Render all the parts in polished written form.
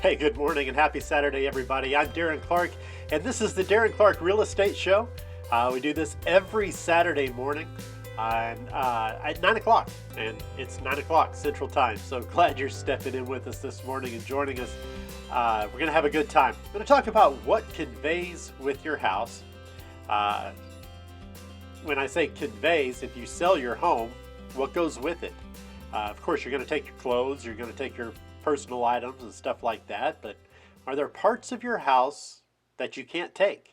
Hey, good morning and happy Saturday, everybody. I'm Darren Clark, and this is the Darren Clark Real Estate Show. We do this every Saturday morning at 9 o'clock, and it's 9 o'clock Central Time. So glad you're stepping in with us this morning and joining us. We're going to have a good time. I'm going to talk about what conveys with your house. When I say conveys, if you sell your home, what goes with it? Of course, you're going to take your clothes, you're going to take your personal items and stuff like that, but are there parts of your house that you can't take?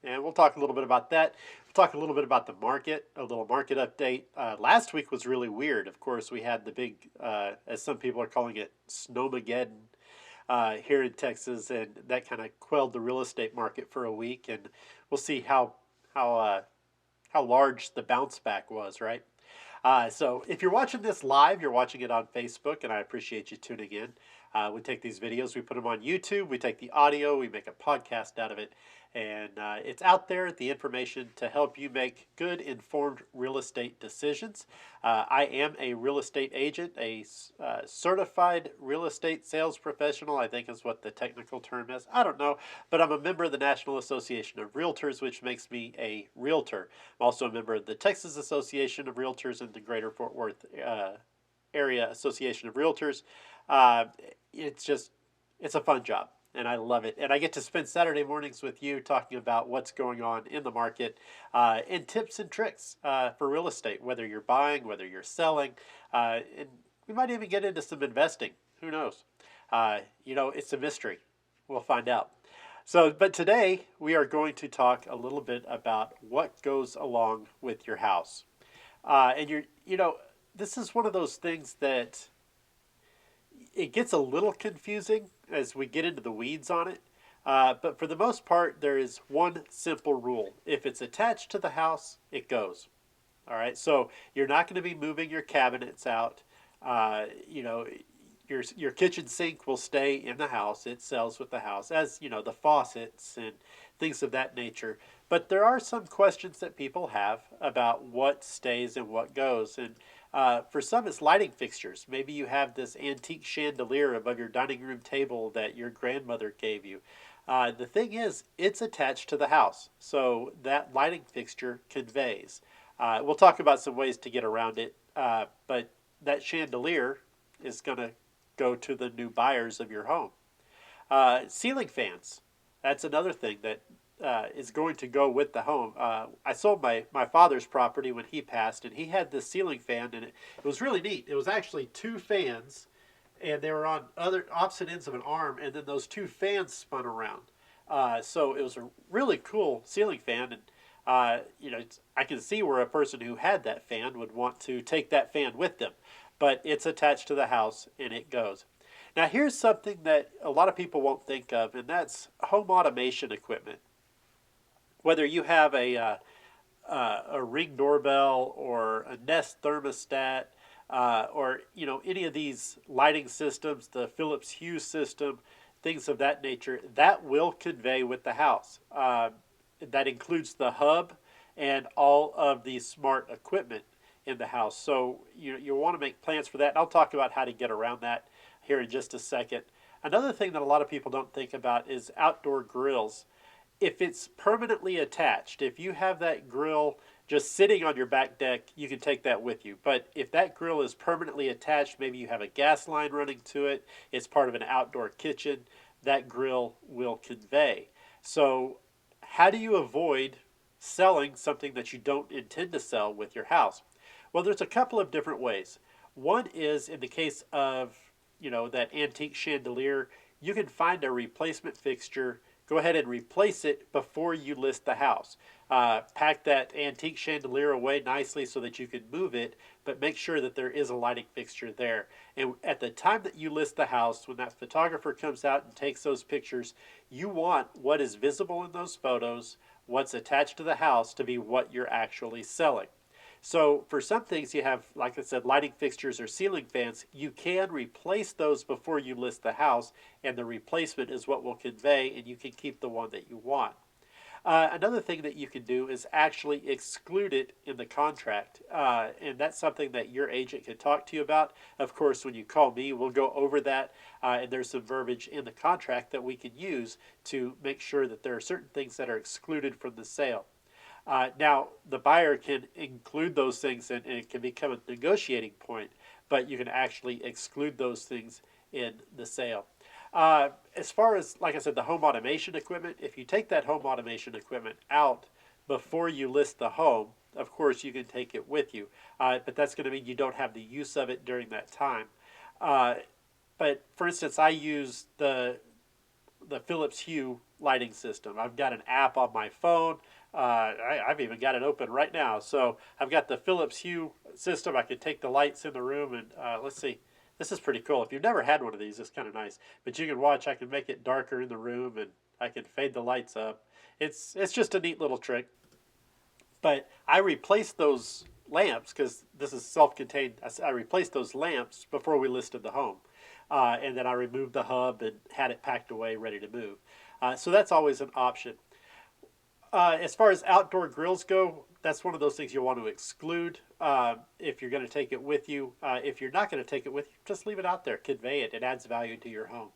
And we'll talk a little bit about that. We'll talk a little bit about the market, a little market update. Last week was really weird. Of course, we had the big, as some people are calling it, snowmageddon here in Texas, and that kind of quelled the real estate market for a week. And we'll see how large the bounce back was, right? So if you're watching this live, you're watching it on Facebook, and I appreciate you tuning in. We take these videos, we put them on YouTube, we take the audio, we make a podcast out of it, and it's out there, the information to help you make good, informed real estate decisions. I am a real estate agent, a certified real estate sales professional, I think is what the technical term is. I don't know, but I'm a member of the National Association of Realtors, which makes me a realtor. I'm also a member of the Texas Association of Realtors and the Greater Fort Worth Area Association of Realtors. It's a fun job, and I love it. And I get to spend Saturday mornings with you talking about what's going on in the market and tips and tricks for real estate, whether you're buying, whether you're selling, and we might even get into some investing. Who knows? It's a mystery. We'll find out. But today we are going to talk a little bit about what goes along with your house. This is one of those things that it gets a little confusing as we get into the weeds on it. But for the most part, there is one simple rule. If it's attached to the house, it goes. All right. So you're not going to be moving your cabinets out. Your kitchen sink will stay in the house. It sells with the house, as the faucets and things of that nature. But there are some questions that people have about what stays and what goes. And for some, it's lighting fixtures. Maybe you have this antique chandelier above your dining room table that your grandmother gave you. The thing is, it's attached to the house, so that lighting fixture conveys. We'll talk about some ways to get around it, but that chandelier is going to go to the new buyers of your home. Ceiling fans, that's another thing that is going to go with the home. I sold my father's property when he passed, and he had this ceiling fan, and it was really neat. It was actually two fans, and they were on opposite ends of an arm, and then those two fans spun around. So it was a really cool ceiling fan, and I can see where a person who had that fan would want to take that fan with them, but it's attached to the house, and it goes. Now here's something that a lot of people won't think of, and that's home automation equipment. Whether you have a Ring doorbell or a Nest thermostat or any of these lighting systems, the Philips Hue system, things of that nature, that will convey with the house. That includes the hub and all of the smart equipment in the house. So you want to make plans for that. And I'll talk about how to get around that here in just a second. Another thing that a lot of people don't think about is outdoor grills. If it's permanently attached, if you have that grill just sitting on your back deck, you can take that with you. But if that grill is permanently attached, maybe you have a gas line running to it, it's part of an outdoor kitchen, that grill will convey. So how do you avoid selling something that you don't intend to sell with your house? Well, there's a couple of different ways. One is in the case of, that antique chandelier, you can find a replacement fixture. Go ahead and replace it before you list the house. Pack that antique chandelier away nicely so that you can move it, but make sure that there is a lighting fixture there. And at the time that you list the house, when that photographer comes out and takes those pictures, you want what is visible in those photos, what's attached to the house, to be what you're actually selling. So for some things you have, like I said, lighting fixtures or ceiling fans, you can replace those before you list the house, and the replacement is what will convey, and you can keep the one that you want. Another thing that you can do is actually exclude it in the contract. And that's something that your agent can talk to you about. Of course, when you call me, we'll go over that. And there's some verbiage in the contract that we can use to make sure that there are certain things that are excluded from the sale. Now, the buyer can include those things and it can become a negotiating point, but you can actually exclude those things in the sale. As far as, like I said, the home automation equipment, if you take that home automation equipment out before you list the home, of course you can take it with you, but that's going to mean you don't have the use of it during that time. Uh, but for instance, I use the Philips Hue lighting system. I've got an app on my phone. I've even got it open right now. So I've got the Philips Hue system. I can take the lights in the room and let's see. This is pretty cool. If you've never had one of these, it's kind of nice. But you can watch. I can make it darker in the room and I can fade the lights up. It's just a neat little trick. But I replaced those lamps because this is self-contained. I replaced those lamps before we listed the home. And then I removed the hub and had it packed away, ready to move. So that's always an option. As far as outdoor grills go, that's one of those things you want to exclude if you're going to take it with you. If you're not going to take it with you, just leave it out there, convey it. It adds value to your home.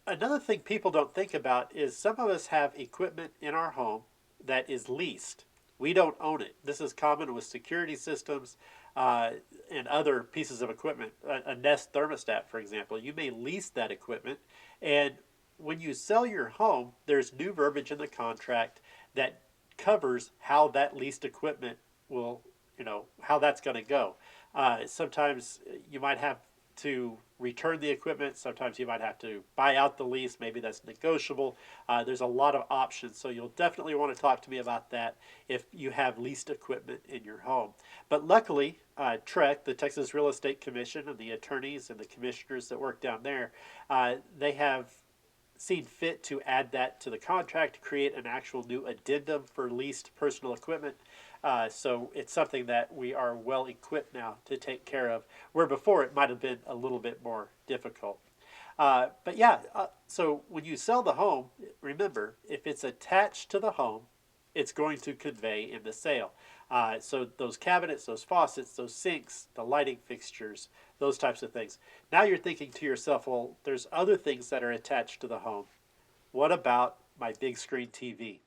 Another thing people don't think about is some of us have equipment in our home that is leased. We don't own it. This is common with security systems and other pieces of equipment. A Nest thermostat, for example, you may lease that equipment, and when you sell your home, there's new verbiage in the contract that covers how that leased equipment will, how that's going to go. Sometimes you might have to return the equipment. Sometimes you might have to buy out the lease. Maybe that's negotiable. There's a lot of options. So you'll definitely want to talk to me about that if you have leased equipment in your home. But luckily, TREC, the Texas Real Estate Commission, and the attorneys and the commissioners that work down there, they have seen fit to add that to the contract to create an actual new addendum for leased personal equipment. So it's something that we are well equipped now to take care of, where before it might have been a little bit more difficult. But yeah, so when you sell the home, remember, if it's attached to the home, it's going to convey in the sale. So those cabinets, those faucets, those sinks, the lighting fixtures, those types of things. Now you're thinking to yourself, well, there's other things that are attached to the home. What about my big screen TV?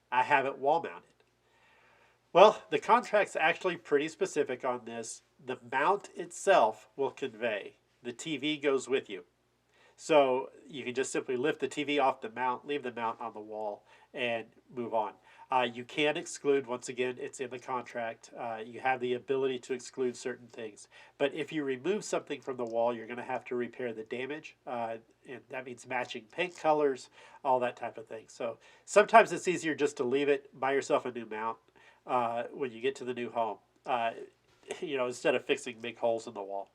I have it wall mounted. Well, the contract's actually pretty specific on this. The mount itself will convey. The TV goes with you. So you can just simply lift the TV off the mount, leave the mount on the wall, and move on. You can exclude, once again, it's in the contract. You have the ability to exclude certain things. But if you remove something from the wall, you're going to have to repair the damage. And that means matching paint colors, all that type of thing. So sometimes it's easier just to leave it, buy yourself a new mount when you get to the new home, instead of fixing big holes in the wall.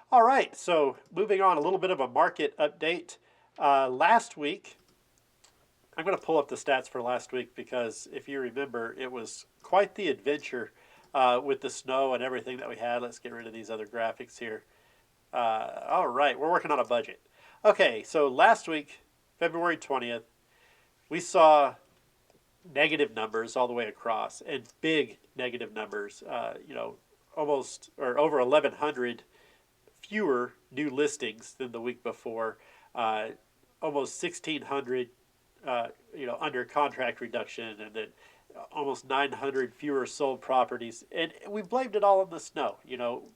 All right, so moving on, a little bit of a market update. Last week, I'm going to pull up the stats for last week because if you remember, it was quite the adventure with the snow and everything that we had. Let's get rid of these other graphics here. All right, we're working on a budget. Okay, so last week, February 20th, we saw negative numbers all the way across and big negative numbers, almost or over 1,100 fewer new listings than the week before, almost 1,600 under contract reduction, and then almost 900 fewer sold properties. And we blamed it all on the snow.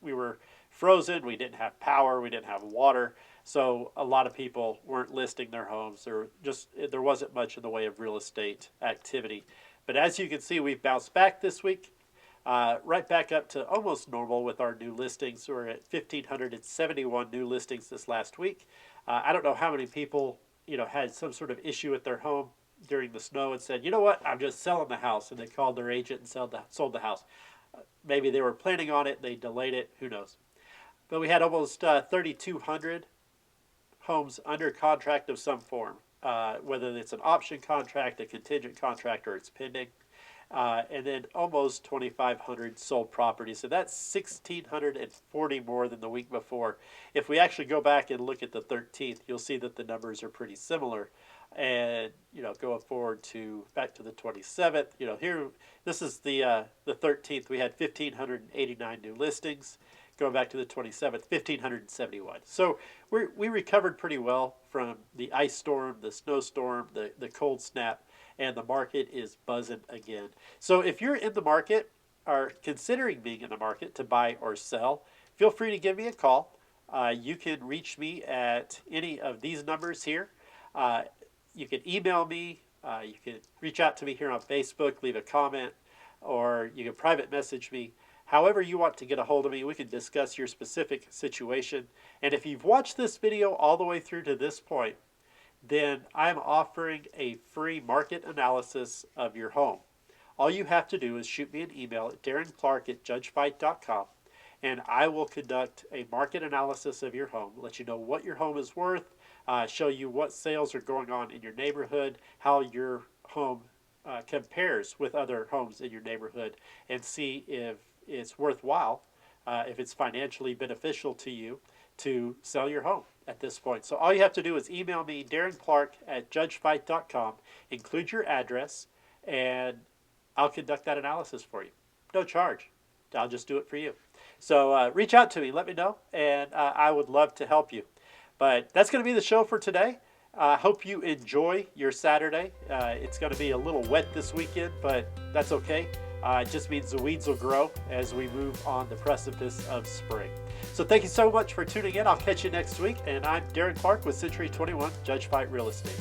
We were frozen, we didn't have power, we didn't have water. So a lot of people weren't listing their homes. There wasn't much in the way of real estate activity. But as you can see, we've bounced back this week, right back up to almost normal with our new listings. We're at 1,571 new listings this last week. I don't know how many people had some sort of issue with their home during the snow and said, you know what, I'm just selling the house, and they called their agent and sold the house. Maybe they were planning on it, they delayed it, who knows. But we had almost 3,200 homes under contract of some form, whether it's an option contract, a contingent contract, or it's pending. And then almost 2,500 sold properties. So that's 1,640 more than the week before. If we actually go back and look at the 13th, you'll see that the numbers are pretty similar. And going forward to back to the 27th, here this is the 13th. We had 1,589 new listings. Going back to the 27th, 1,571. So we recovered pretty well from the ice storm, the snowstorm, the cold snap, and the market is buzzing again. So if you're in the market, are considering being in the market to buy or sell, feel free to give me a call. You can reach me at any of these numbers here. You can email me. You can reach out to me here on Facebook, leave a comment, or you can private message me. However you want to get a hold of me, we can discuss your specific situation. And if you've watched this video all the way through to this point, then I'm offering a free market analysis of your home. All you have to do is shoot me an email at darrenclark@judgefight.com, and I will conduct a market analysis of your home, let you know what your home is worth, show you what sales are going on in your neighborhood, how your home compares with other homes in your neighborhood, and see if it's worthwhile, if it's financially beneficial to you to sell your home at this point. So all you have to do is email me, darrenclark@judgefight.com, include your address, and I'll conduct that analysis for you. No charge. I'll just do it for you. So reach out to me, let me know, and I would love to help you. But that's going to be the show for today. I hope you enjoy your Saturday. It's going to be a little wet this weekend, but that's okay. It just means the weeds will grow as we move on the precipice of spring. So thank you so much for tuning in. I'll catch you next week. And I'm Darren Clark with Century 21 Judge Fight Real Estate.